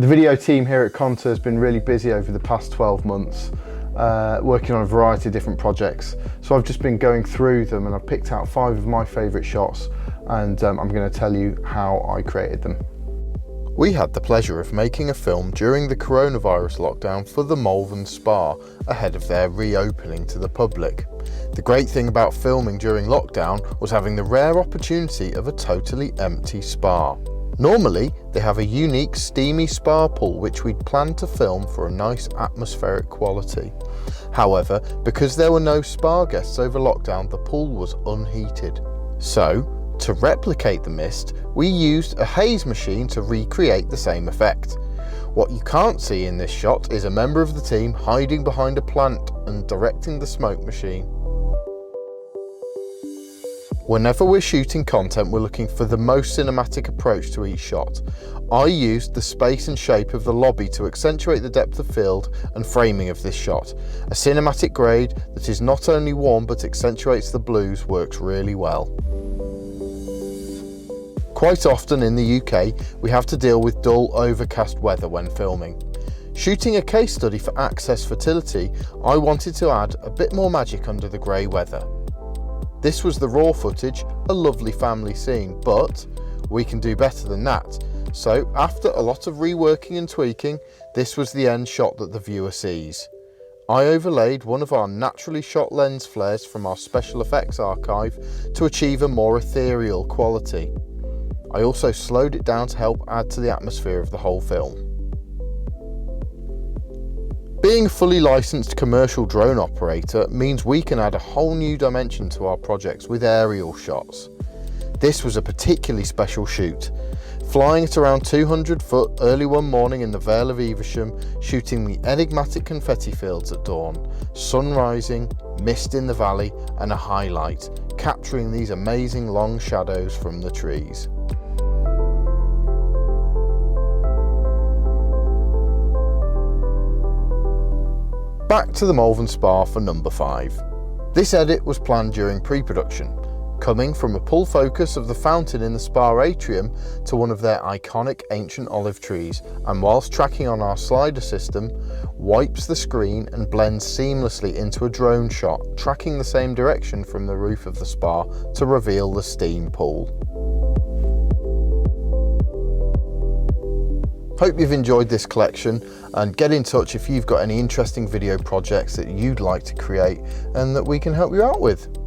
The video team here at Conteur has been really busy over the past 12 months, working on a variety of different projects. So I've just been going through them and I've picked out 5 of my favourite shots, and I'm going to tell you how I created them. We had the pleasure of making a film during the coronavirus lockdown for the Malvern Spa ahead of their reopening to the public. The great thing about filming during lockdown was having the rare opportunity of a totally empty spa. Normally, they have a unique steamy spa pool which we'd planned to film for a nice atmospheric quality. However, because there were no spa guests over lockdown, the pool was unheated. So, to replicate the mist, we used a haze machine to recreate the same effect. What you can't see in this shot is a member of the team hiding behind a plant and directing the smoke machine. Whenever we're shooting content, we're looking for the most cinematic approach to each shot. I used the space and shape of the lobby to accentuate the depth of field and framing of this shot. A cinematic grade that is not only warm but accentuates the blues works really well. Quite often in the UK, we have to deal with dull, overcast weather when filming. Shooting a case study for Access Fertility, I wanted to add a bit more magic under the grey weather. This was the raw footage, a lovely family scene, but we can do better than that. So after a lot of reworking and tweaking, this was the end shot that the viewer sees. I overlaid one of our naturally shot lens flares from our special effects archive to achieve a more ethereal quality. I also slowed it down to help add to the atmosphere of the whole film. Being a fully licensed commercial drone operator means we can add a whole new dimension to our projects with aerial shots. This was a particularly special shoot. Flying at around 200 foot early one morning in the Vale of Evesham, shooting the enigmatic confetti fields at dawn, sun rising, mist in the valley and a highlight, capturing these amazing long shadows from the trees. Back to the Malvern Spa for number 5. This edit was planned during pre-production, coming from a pull focus of the fountain in the spa atrium to one of their iconic ancient olive trees, and whilst tracking on our slider system, wipes the screen and blends seamlessly into a drone shot, tracking the same direction from the roof of the spa to reveal the steam pool. Hope you've enjoyed this collection, and get in touch if you've got any interesting video projects that you'd like to create and that we can help you out with.